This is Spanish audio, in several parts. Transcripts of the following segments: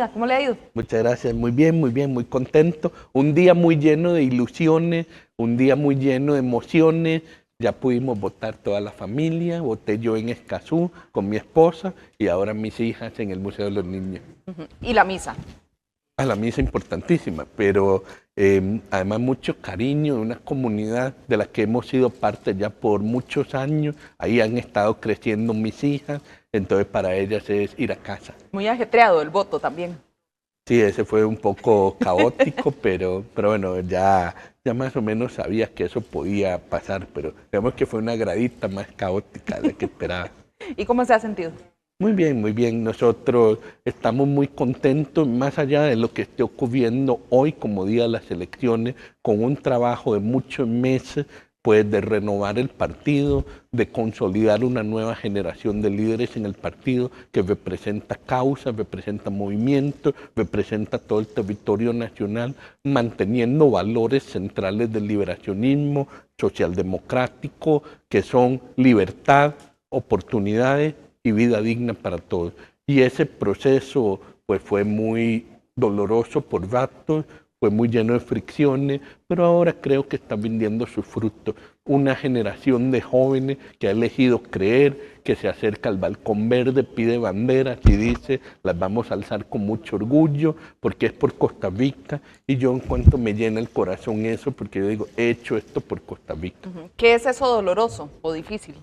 bienvenida. ¿Cómo le ha ido? Muchas gracias, muy bien, muy contento. Un día muy lleno de ilusiones, un día muy lleno de emociones. Ya pudimos votar toda la familia, voté yo en Escazú con mi esposa y ahora mis hijas en el Museo de los Niños. ¿Y la misa? A la misa importantísima, pero además mucho cariño de una comunidad de la que hemos sido parte ya por muchos años. Ahí han estado creciendo mis hijas, entonces para ellas es ir a casa. Muy ajetreado el voto también. Sí, ese fue un poco caótico, pero bueno, ya más o menos sabía que eso podía pasar, pero digamos que fue una gradita más caótica de la que esperaba. ¿Y cómo se ha sentido? Muy bien, muy bien. Nosotros estamos muy contentos, más allá de lo que esté ocurriendo hoy como día de las elecciones, con un trabajo de muchos meses, pues de renovar el partido, de consolidar una nueva generación de líderes en el partido que representa causas, representa movimientos, representa todo el territorio nacional, manteniendo valores centrales del liberacionismo socialdemocrático, que son libertad, oportunidades y vida digna para todos. Y ese proceso pues fue muy doloroso por ratos, fue muy lleno de fricciones, pero ahora creo que está rindiendo sus frutos. Una generación de jóvenes que ha elegido creer, que se acerca al balcón verde, pide banderas y dice, las vamos a alzar con mucho orgullo, porque es por Costa Rica, y yo en cuanto me llena el corazón eso, porque yo digo, he hecho esto por Costa Rica. ¿Qué es eso doloroso o difícil?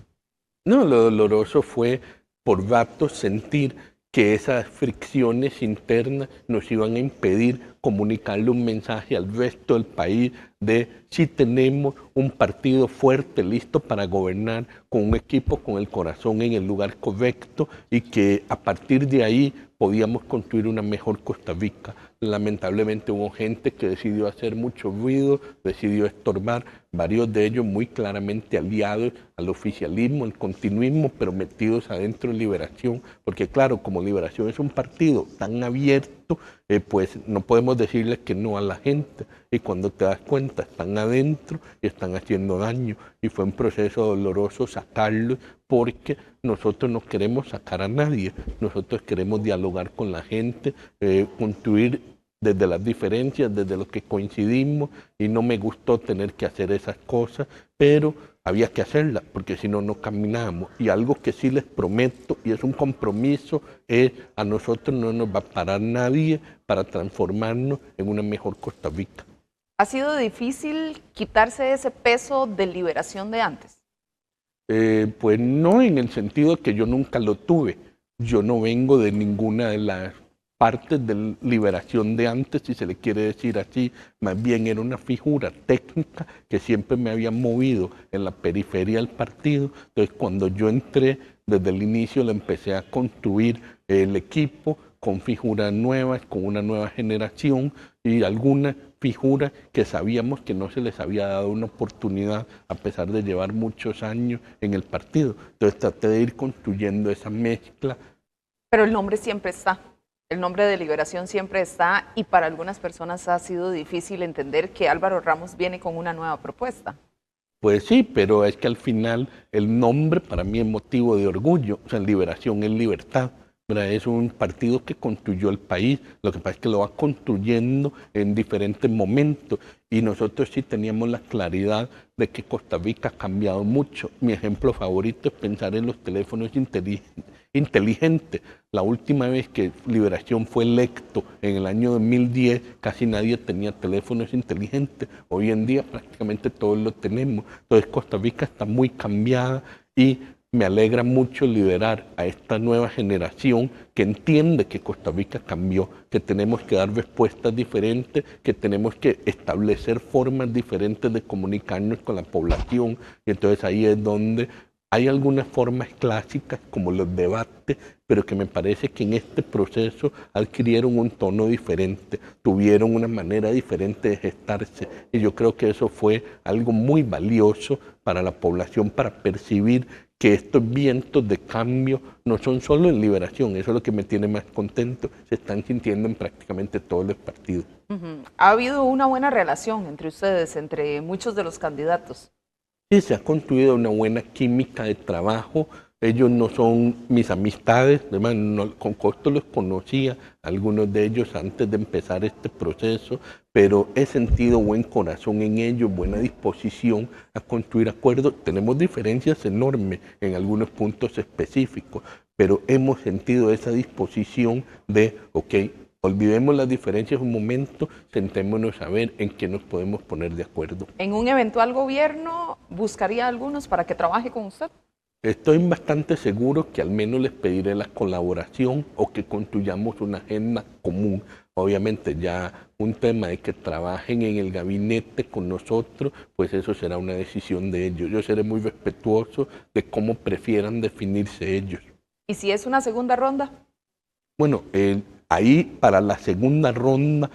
No, lo doloroso fue por ratos sentir que esas fricciones internas nos iban a impedir comunicarle un mensaje al resto del país de si tenemos un partido fuerte, listo para gobernar, con un equipo con el corazón en el lugar correcto y que a partir de ahí podíamos construir una mejor Costa Rica. Lamentablemente hubo gente que decidió hacer mucho ruido, decidió estorbar, varios de ellos muy claramente aliados al oficialismo, al continuismo, pero metidos adentro de Liberación, porque claro, como Liberación es un partido tan abierto, pues no podemos decirles que no a la gente, y cuando te das cuenta están adentro y están haciendo daño, y fue un proceso doloroso sacarlos, porque nosotros no queremos sacar a nadie, nosotros queremos dialogar con la gente, construir desde las diferencias, desde lo que coincidimos, y no me gustó tener que hacer esas cosas, pero había que hacerlas, porque si no, no caminábamos. Y algo que sí les prometo, y es un compromiso, es a nosotros no nos va a parar nadie para transformarnos en una mejor Costa Rica. ¿Ha sido difícil quitarse ese peso de liberación de antes? Pues no en el sentido que yo nunca lo tuve. Yo no vengo de ninguna de las partes de liberación de antes, si se le quiere decir así, más bien era una figura técnica que siempre me había movido en la periferia del partido. Entonces cuando yo entré, desde el inicio le empecé a construir el equipo con figuras nuevas, con una nueva generación y algunas figuras que sabíamos que no se les había dado una oportunidad a pesar de llevar muchos años en el partido. Entonces traté de ir construyendo esa mezcla. Pero el nombre siempre está. El nombre de Liberación siempre está y para algunas personas ha sido difícil entender que Álvaro Ramos viene con una nueva propuesta. Pues sí, pero es que al final el nombre para mí es motivo de orgullo. O sea, Liberación es libertad. Es un partido que construyó el país, lo que pasa es que lo va construyendo en diferentes momentos y nosotros sí teníamos la claridad de que Costa Rica ha cambiado mucho. Mi ejemplo favorito es pensar en los teléfonos inteligentes. La última vez que Liberación fue electo en el año 2010, casi nadie tenía teléfonos inteligentes. Hoy en día prácticamente todos lo tenemos. Entonces Costa Rica está muy cambiada y me alegra mucho liderar a esta nueva generación que entiende que Costa Rica cambió, que tenemos que dar respuestas diferentes, que tenemos que establecer formas diferentes de comunicarnos con la población. Y entonces ahí es donde hay algunas formas clásicas como los debates, pero que me parece que en este proceso adquirieron un tono diferente, tuvieron una manera diferente de gestarse. Y yo creo que eso fue algo muy valioso para la población, para percibir que estos vientos de cambio no son solo en Liberación, eso es lo que me tiene más contento, se están sintiendo en prácticamente todos los partidos. Ha habido una buena relación entre ustedes, entre muchos de los candidatos. Sí, se ha construido una buena química de trabajo, Ellos no son mis amistades, además, con costo los conocía, algunos de ellos antes de empezar este proceso, pero he sentido buen corazón en ellos, buena disposición a construir acuerdos. Tenemos diferencias enormes en algunos puntos específicos, pero hemos sentido esa disposición de, ok, olvidemos las diferencias un momento, sentémonos a ver en qué nos podemos poner de acuerdo. ¿En un eventual gobierno buscaría a algunos para que trabaje con usted? Estoy bastante seguro que al menos les pediré la colaboración o que construyamos una agenda común. Obviamente ya un tema de que trabajen en el gabinete con nosotros, pues eso será una decisión de ellos. Yo seré muy respetuoso de cómo prefieran definirse ellos. ¿Y si es una segunda ronda? Bueno, ahí para la segunda ronda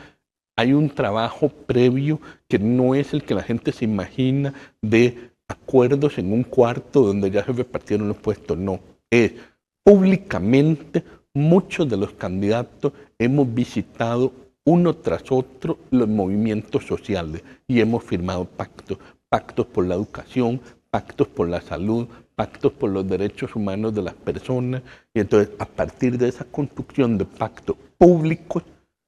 hay un trabajo previo que no es el que la gente se imagina de acuerdos en un cuarto donde ya se repartieron los puestos. No, es públicamente muchos de los candidatos hemos visitado uno tras otro los movimientos sociales y hemos firmado pactos, pactos por la educación, pactos por la salud, pactos por los derechos humanos de las personas. Y entonces, a partir de esa construcción de pactos públicos,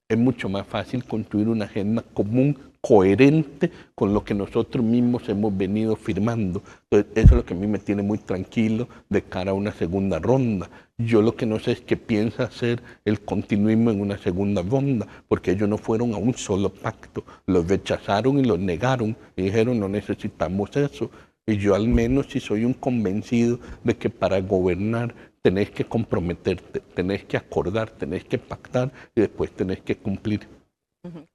es mucho más fácil construir una agenda común, coherente con lo que nosotros mismos hemos venido firmando. Entonces, eso es lo que a mí me tiene muy tranquilo de cara a una segunda ronda. Yo lo que no sé es qué piensa hacer el continuismo en una segunda ronda, porque ellos no fueron a un solo pacto, los rechazaron y los negaron y dijeron no necesitamos eso. Y yo al menos sí soy un convencido de que para gobernar tenés que comprometerte, tenés que acordar, tenés que pactar y después tenés que cumplir.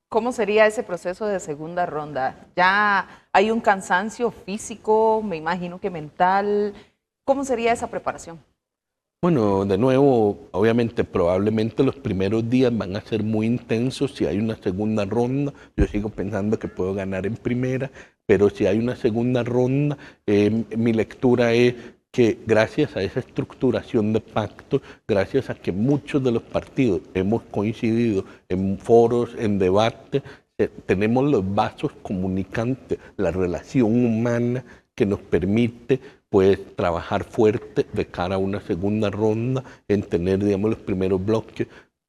¿Cómo sería ese proceso de segunda ronda? ¿Ya hay un cansancio físico, me imagino que mental? ¿Cómo sería esa preparación? Bueno, de nuevo, obviamente, probablemente los primeros días van a ser muy intensos. Si hay una segunda ronda, yo sigo pensando que puedo ganar en primera, pero si hay una segunda ronda, mi lectura es que gracias a esa estructuración de pactos, gracias a que muchos de los partidos hemos coincidido en foros, en debates, tenemos los vasos comunicantes, la relación humana que nos permite pues trabajar fuerte de cara a una segunda ronda, en tener, digamos, los primeros bloques.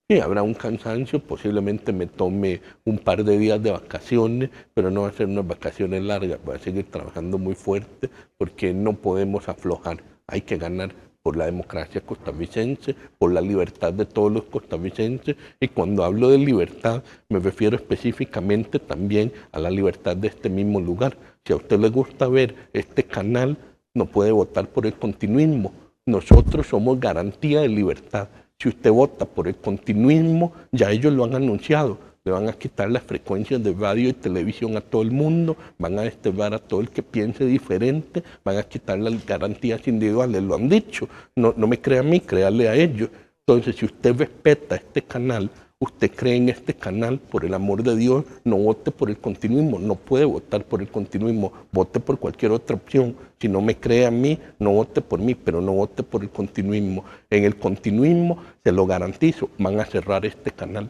Sí, habrá un cansancio, posiblemente me tome un par de días de vacaciones, pero no va a ser unas vacaciones largas, voy a seguir trabajando muy fuerte porque no podemos aflojar, hay que ganar por la democracia costarricense, por la libertad de todos los costarricenses, y cuando hablo de libertad me refiero específicamente también a la libertad de este mismo lugar. Si a usted le gusta ver este canal, no puede votar por el continuismo. Nosotros somos garantía de libertad. Si usted vota por el continuismo, ya ellos lo han anunciado, le van a quitar las frecuencias de radio y televisión a todo el mundo, van a desterrar a todo el que piense diferente, van a quitar las garantías individuales, lo han dicho. No me crea a mí, créale a ellos. Entonces, si usted respeta este canal, usted cree en este canal, por el amor de Dios, no vote por el continuismo, no puede votar por el continuismo, vote por cualquier otra opción. Si no me cree a mí, no vote por mí, pero no vote por el continuismo. En el continuismo, se lo garantizo, van a cerrar este canal.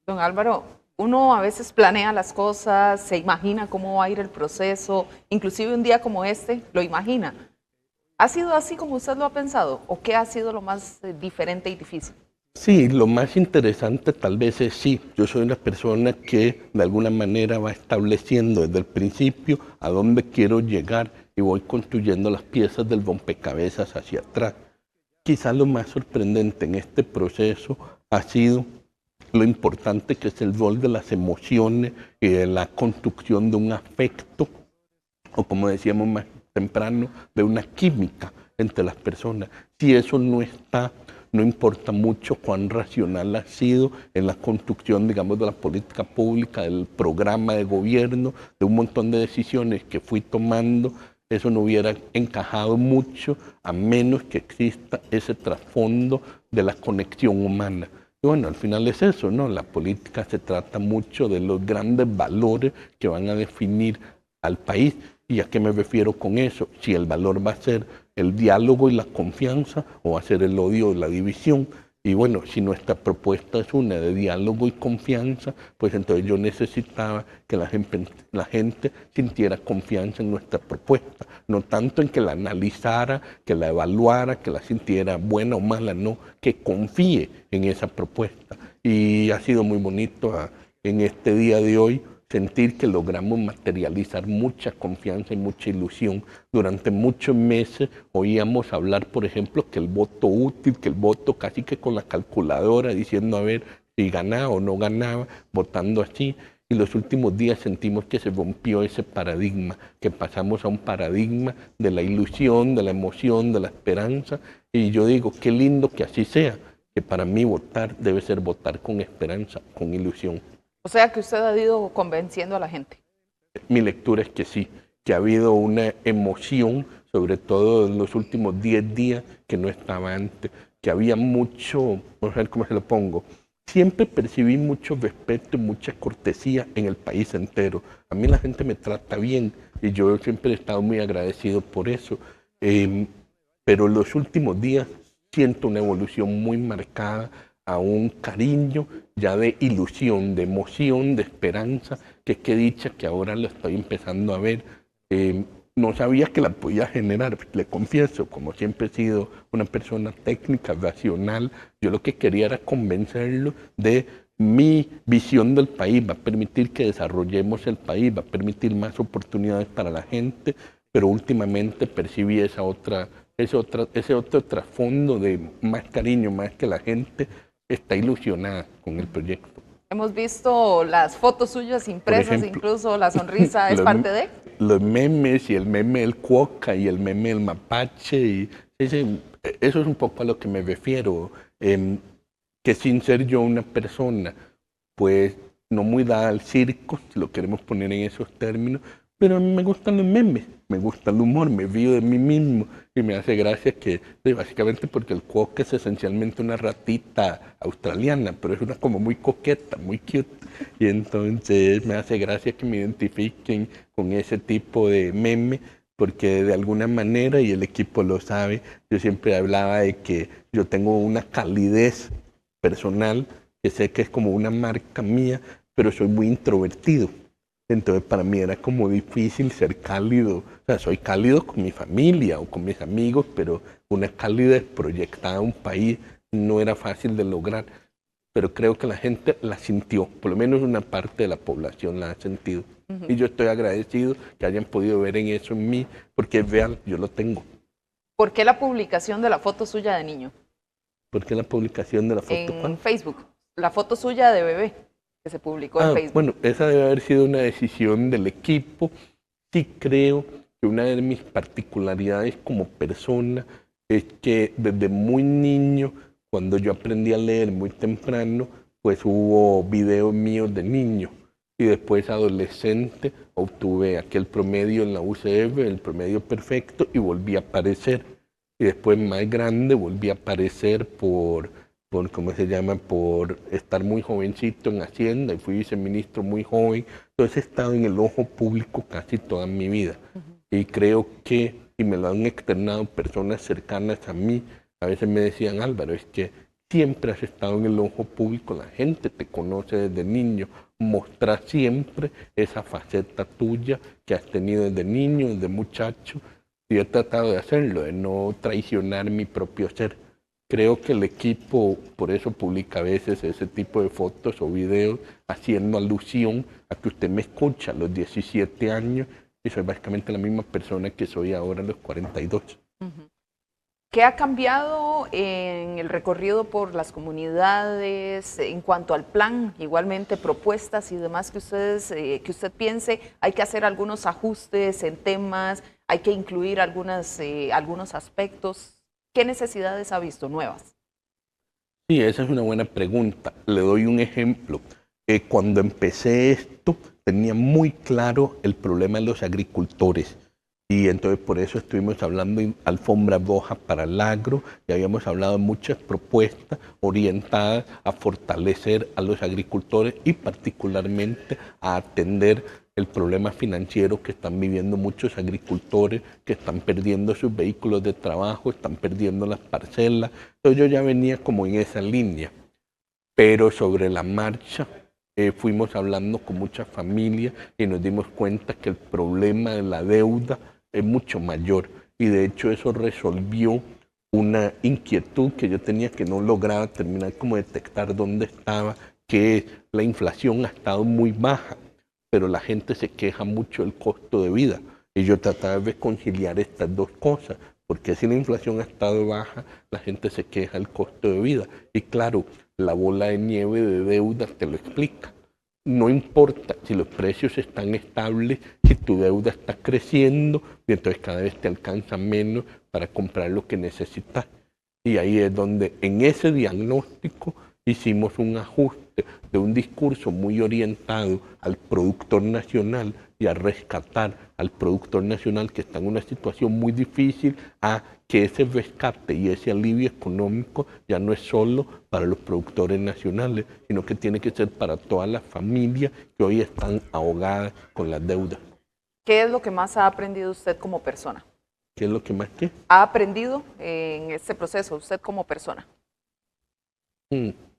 Don Álvaro, uno a veces planea las cosas, se imagina cómo va a ir el proceso, inclusive un día como este, lo imagina. ¿Ha sido así como usted lo ha pensado? ¿O qué ha sido lo más diferente y difícil? Sí, lo más interesante tal vez es sí, yo soy una persona que de alguna manera va estableciendo desde el principio a dónde quiero llegar y voy construyendo las piezas del rompecabezas hacia atrás. Quizás lo más sorprendente en este proceso ha sido lo importante que es el rol de las emociones y de la construcción de un afecto, o como decíamos más temprano, de una química entre las personas. Si eso no está, no importa mucho cuán racional ha sido en la construcción, digamos, de la política pública, del programa de gobierno, de un montón de decisiones que fui tomando, eso no hubiera encajado mucho a menos que exista ese trasfondo de la conexión humana. Y bueno, al final es eso, ¿no? La política se trata mucho de los grandes valores que van a definir al país. ¿Y a qué me refiero con eso? Si el valor va a ser el diálogo y la confianza o va a ser el odio y la división. Y bueno, si nuestra propuesta es una de diálogo y confianza, pues entonces yo necesitaba que la gente sintiera confianza en nuestra propuesta, no tanto en que la analizara, que la evaluara, que la sintiera buena o mala, no, que confíe en esa propuesta. Y ha sido muy bonito en este día de hoy sentir que logramos materializar mucha confianza y mucha ilusión. Durante muchos meses oíamos hablar, por ejemplo, que el voto útil, que el voto casi que con la calculadora, diciendo a ver si ganaba o no ganaba, votando así. Y los últimos días sentimos que se rompió ese paradigma, que pasamos a un paradigma de la ilusión, de la emoción, de la esperanza. Y yo digo, qué lindo que así sea, que para mí votar debe ser votar con esperanza, con ilusión. O sea que usted ha ido convenciendo a la gente. Mi lectura es que sí, que ha habido una emoción, sobre todo en los últimos 10 días, que no estaba antes, que había mucho, vamos a ver cómo se lo pongo, siempre percibí mucho respeto y mucha cortesía en el país entero. A mí la gente me trata bien y yo siempre he estado muy agradecido por eso. Pero en los últimos días siento una evolución muy marcada a un cariño ya de ilusión, de emoción, de esperanza, que qué dicha que ahora lo estoy empezando a ver. No sabía que la podía generar, le confieso, como siempre he sido una persona técnica, racional, yo lo que quería era convencerlo de mi visión del país, va a permitir que desarrollemos el país, va a permitir más oportunidades para la gente, pero últimamente percibí ese otro trasfondo de más cariño, más que la gente está ilusionada con el proyecto. Hemos visto las fotos suyas impresas, Ejemplo, incluso la sonrisa es parte de. Los memes y el meme del cuoca y el meme del mapache, y eso es un poco a lo que me refiero, que sin ser yo una persona, pues no muy dada al circo, si lo queremos poner en esos términos, pero a mí me gustan los memes, me gusta el humor, me río de mí mismo y me hace gracia que, básicamente porque el cuoca es esencialmente una ratita australiana, pero es una como muy coqueta, muy cute, y entonces me hace gracia que me identifiquen con ese tipo de meme, porque de alguna manera, y el equipo lo sabe, yo siempre hablaba de que yo tengo una calidez personal, que sé que es como una marca mía, pero soy muy introvertido. Entonces para mí era como difícil ser cálido, o sea, soy cálido con mi familia o con mis amigos, pero una calidez proyectada a un país no era fácil de lograr, pero creo que la gente la sintió, por lo menos una parte de la población la ha sentido. Y yo estoy agradecido que hayan podido ver en eso en mí, porque es real, yo lo tengo. ¿Por qué la publicación de la foto suya de niño? ¿Por qué la publicación de la foto? En Facebook, la foto suya de bebé que se publicó en Facebook. Bueno, esa debe haber sido una decisión del equipo. Sí creo que una de mis particularidades como persona es que desde muy niño, cuando yo aprendí a leer muy temprano, pues hubo videos míos de niño. Y después adolescente obtuve aquel promedio en la UCF, el promedio perfecto, y volví a aparecer. Y después más grande volví a aparecer por ¿cómo se llama? Por estar muy jovencito en Hacienda y fui viceministro muy joven. Entonces he estado en el ojo público casi toda mi vida. Y creo que, y me lo han externado personas cercanas a mí, a veces me decían, Álvaro, es que siempre has estado en el ojo público, la gente te conoce desde niño, mostrar siempre esa faceta tuya que has tenido desde niño, desde muchacho. Y he tratado de hacerlo, de no traicionar mi propio ser. Creo que el equipo por eso publica a veces ese tipo de fotos o videos haciendo alusión a que usted me escucha a los 17 años y soy básicamente la misma persona que soy ahora a los 42. ¿Qué ha cambiado en el recorrido por las comunidades en cuanto al plan, igualmente propuestas y demás que usted piense? Hay que hacer algunos ajustes en temas, hay que incluir algunos aspectos. ¿Qué necesidades ha visto nuevas? Sí, esa es una buena pregunta. Le doy un ejemplo. Cuando empecé esto, tenía muy claro el problema de los agricultores. Y entonces por eso estuvimos hablando de alfombra roja para el agro y habíamos hablado de muchas propuestas orientadas a fortalecer a los agricultores y particularmente a atender el problema financiero que están viviendo muchos agricultores, que están perdiendo sus vehículos de trabajo, están perdiendo las parcelas. Entonces yo ya venía como en esa línea, pero sobre la marcha fuimos hablando con muchas familias y nos dimos cuenta que el problema de la deuda es mucho mayor y de hecho eso resolvió una inquietud que yo tenía que no lograba terminar como detectar dónde estaba, que la inflación ha estado muy baja, pero la gente se queja mucho del costo de vida. Y yo trataba de conciliar estas dos cosas, porque si la inflación ha estado baja, la gente se queja del costo de vida. Y claro, la bola de nieve de deuda te lo explica. No importa si los precios están estables, si tu deuda está creciendo, y entonces cada vez te alcanza menos para comprar lo que necesitas. Y ahí es donde en ese diagnóstico hicimos un ajuste de un discurso muy orientado al productor nacional y a rescatar al productor nacional que está en una situación muy difícil, a que ese rescate y ese alivio económico ya no es solo para los productores nacionales, sino que tiene que ser para todas las familias que hoy están ahogadas con las deudas. ¿Qué es lo que más ha aprendido usted como persona? ¿Qué es lo que más qué? ¿Ha aprendido en este proceso usted como persona?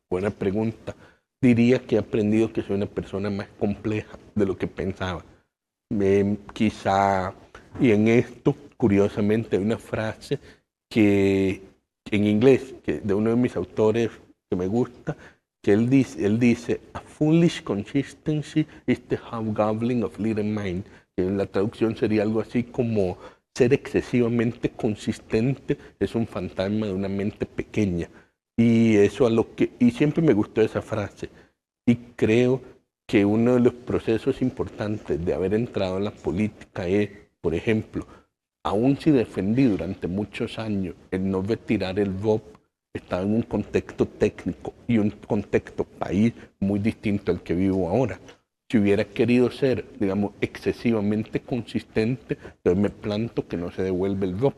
Buena pregunta. Diría que he aprendido que soy una persona más compleja de lo que pensaba. Quizá, y en esto, curiosamente, hay una frase que en inglés, que de uno de mis autores que me gusta, que él dice, a foolish consistency is the hobgoblin of little mind. En la traducción sería algo así como ser excesivamente consistente es un fantasma de una mente pequeña. Y eso y siempre me gustó esa frase. Y creo que uno de los procesos importantes de haber entrado en la política es, por ejemplo, aún si defendí durante muchos años el no retirar el VOP, estaba en un contexto técnico y un contexto país muy distinto al que vivo ahora. Si hubiera querido ser, digamos, excesivamente consistente, entonces me planto que no se devuelve el VOP.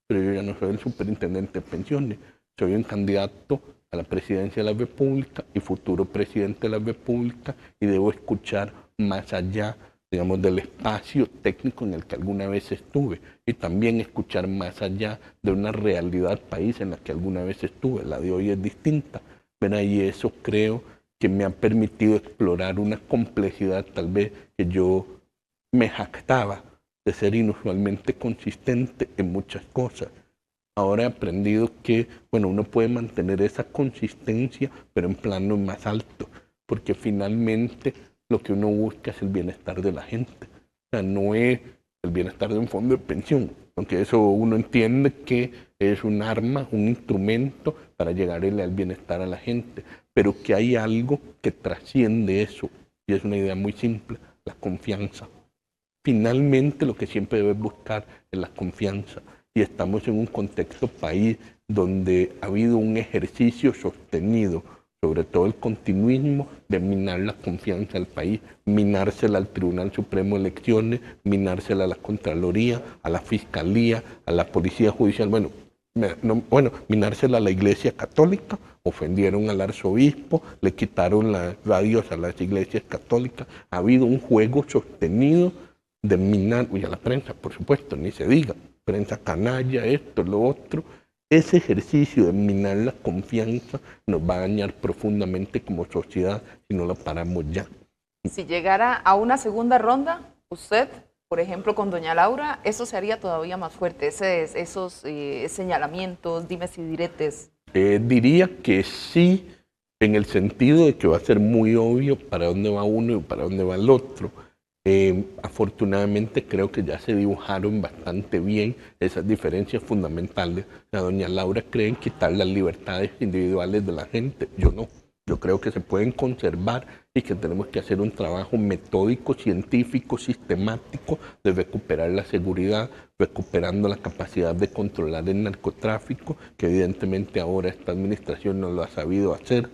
Pero yo ya no soy el superintendente de pensiones, soy un candidato a la presidencia de la República y futuro presidente de la República y debo escuchar más allá, digamos, del espacio técnico en el que alguna vez estuve y también escuchar más allá de una realidad país en la que alguna vez estuve. La de hoy es distinta, ¿verdad? Y eso creo que me ha permitido explorar una complejidad tal vez que yo me jactaba de ser inusualmente consistente en muchas cosas. Ahora he aprendido que, bueno, uno puede mantener esa consistencia, pero en plano más alto, porque finalmente lo que uno busca es el bienestar de la gente. O sea, no es el bienestar de un fondo de pensión, aunque eso uno entiende que es un arma, un instrumento para llegarle al bienestar a la gente, pero que hay algo que trasciende eso, y es una idea muy simple, la confianza. Finalmente lo que siempre debes buscar es la confianza. Y estamos en un contexto país donde ha habido un ejercicio sostenido, sobre todo el continuismo, de minar la confianza del país, minársela al Tribunal Supremo de Elecciones, minársela a la Contraloría, a la Fiscalía, a la Policía Judicial, minársela a la Iglesia Católica, ofendieron al arzobispo, le quitaron las radios a las iglesias católicas, ha habido un juego sostenido de minar, y a la prensa, por supuesto, ni se diga, prensa canalla, esto, lo otro. Ese ejercicio de minar la confianza nos va a dañar profundamente como sociedad si no lo paramos ya. Si llegara a una segunda ronda, usted, por ejemplo, con doña Laura, eso se haría todavía más fuerte, esos señalamientos, dimes y diretes. Diría que sí, en el sentido de que va a ser muy obvio para dónde va uno y para dónde va el otro. Afortunadamente creo que ya se dibujaron bastante bien esas diferencias fundamentales. La doña Laura cree en quitar las libertades individuales de la gente, yo no. Yo creo que se pueden conservar y que tenemos que hacer un trabajo metódico, científico, sistemático de recuperar la seguridad, recuperando la capacidad de controlar el narcotráfico, que evidentemente ahora esta administración no lo ha sabido hacer.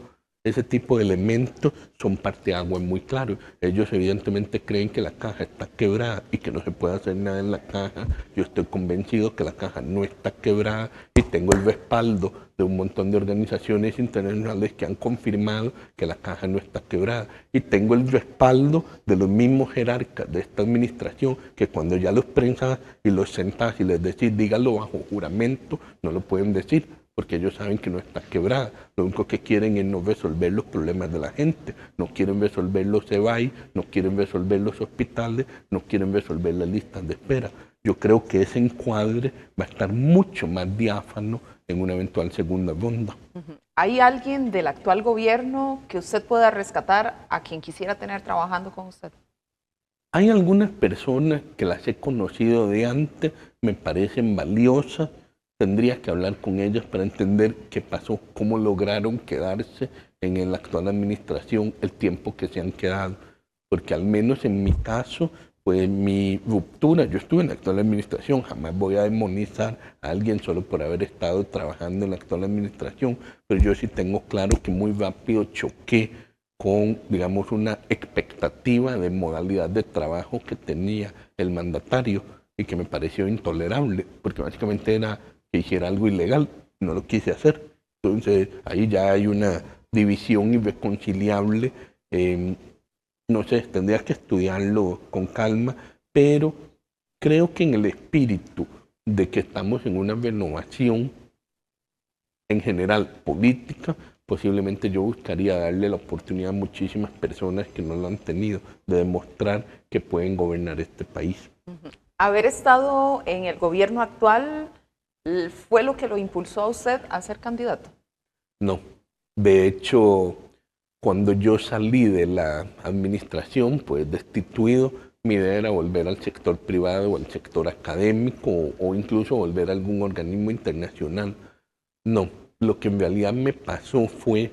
Ese tipo de elementos son parteaguas muy claros. Ellos evidentemente creen que la caja está quebrada y que no se puede hacer nada en la caja. Yo estoy convencido que la caja no está quebrada y tengo el respaldo de un montón de organizaciones internacionales que han confirmado que la caja no está quebrada. Y tengo el respaldo de los mismos jerarcas de esta administración que cuando ya los prensas y los sentás y les decís díganlo bajo juramento, no lo pueden decir, porque ellos saben que no está quebrada. Lo único que quieren es no resolver los problemas de la gente, no quieren resolver los EBAI, no quieren resolver los hospitales, no quieren resolver las listas de espera. Yo creo que ese encuadre va a estar mucho más diáfano en una eventual segunda ronda. ¿Hay alguien del actual gobierno que usted pueda rescatar a quien quisiera tener trabajando con usted? Hay algunas personas que las he conocido de antes, me parecen valiosas. Tendría que hablar con ellas para entender qué pasó, cómo lograron quedarse en la actual administración el tiempo que se han quedado. Porque al menos en mi caso, pues mi ruptura, yo estuve en la actual administración, jamás voy a demonizar a alguien solo por haber estado trabajando en la actual administración, pero yo sí tengo claro que muy rápido choqué con, digamos, una expectativa de modalidad de trabajo que tenía el mandatario y que me pareció intolerable, porque básicamente era que hiciera algo ilegal, no lo quise hacer. Entonces ahí ya hay una división irreconciliable. No sé, tendría que estudiarlo con calma, pero creo que en el espíritu de que estamos en una renovación en general política, posiblemente yo buscaría darle la oportunidad a muchísimas personas que no lo han tenido de demostrar que pueden gobernar este país. Haber estado en el gobierno actual ¿fue lo que lo impulsó a usted a ser candidato? No. De hecho, cuando yo salí de la administración, pues destituido, mi idea era volver al sector privado o al sector académico o incluso volver a algún organismo internacional. No, lo que en realidad me pasó fue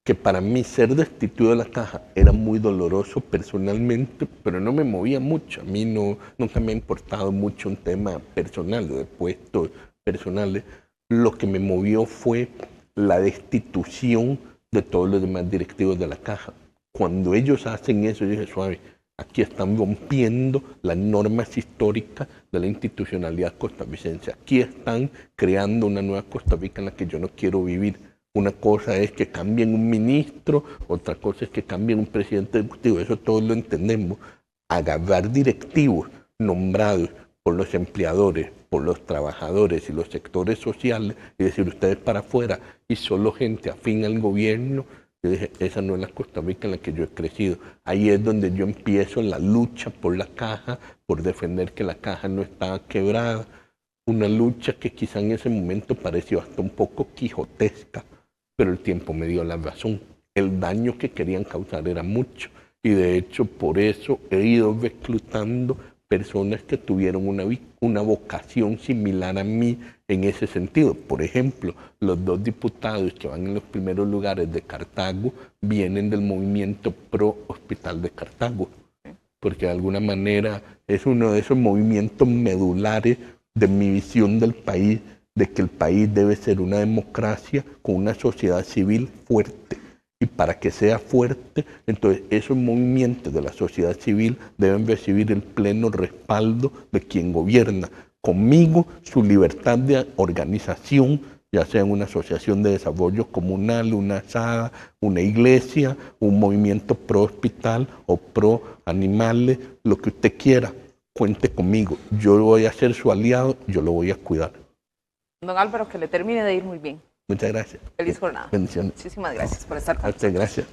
que para mí ser destituido de la caja era muy doloroso personalmente, pero no me movía mucho. A mí nunca me ha importado mucho un tema personal, de puestos personales. Lo que me movió fue la destitución de todos los demás directivos de la caja. Cuando ellos hacen eso, yo dije, suave, aquí están rompiendo las normas históricas de la institucionalidad costarricense. Aquí están creando una nueva Costa Rica en la que yo no quiero vivir. Una cosa es que cambien un ministro, otra cosa es que cambien un presidente ejecutivo, eso todos lo entendemos. Agarrar directivos nombrados por los empleadores, por los trabajadores y los sectores sociales y decir ustedes para afuera y solo gente afín al gobierno, yo dije, esa no es la Costa Rica en la que yo he crecido. Ahí es donde yo empiezo la lucha por la caja, por defender que la caja no estaba quebrada, una lucha que quizá en ese momento pareció hasta un poco quijotesca, pero el tiempo me dio la razón. El daño que querían causar era mucho y de hecho por eso he ido reclutando personas que tuvieron una vocación similar a mí en ese sentido. Por ejemplo, los dos diputados que van en los primeros lugares de Cartago vienen del movimiento pro Hospital de Cartago, porque de alguna manera es uno de esos movimientos medulares de mi visión del país, de que el país debe ser una democracia con una sociedad civil fuerte. Y para que sea fuerte, entonces esos movimientos de la sociedad civil deben recibir el pleno respaldo de quien gobierna. Conmigo, su libertad de organización, ya sea en una asociación de desarrollo comunal, una asada, una iglesia, un movimiento pro hospital o pro animales, lo que usted quiera, cuente conmigo. Yo voy a ser su aliado, yo lo voy a cuidar. Don Álvaro, que le termine de ir muy bien. Muchas gracias. Feliz jornada. Bendiciones. Muchísimas gracias por estar con nosotros. Muchas gracias.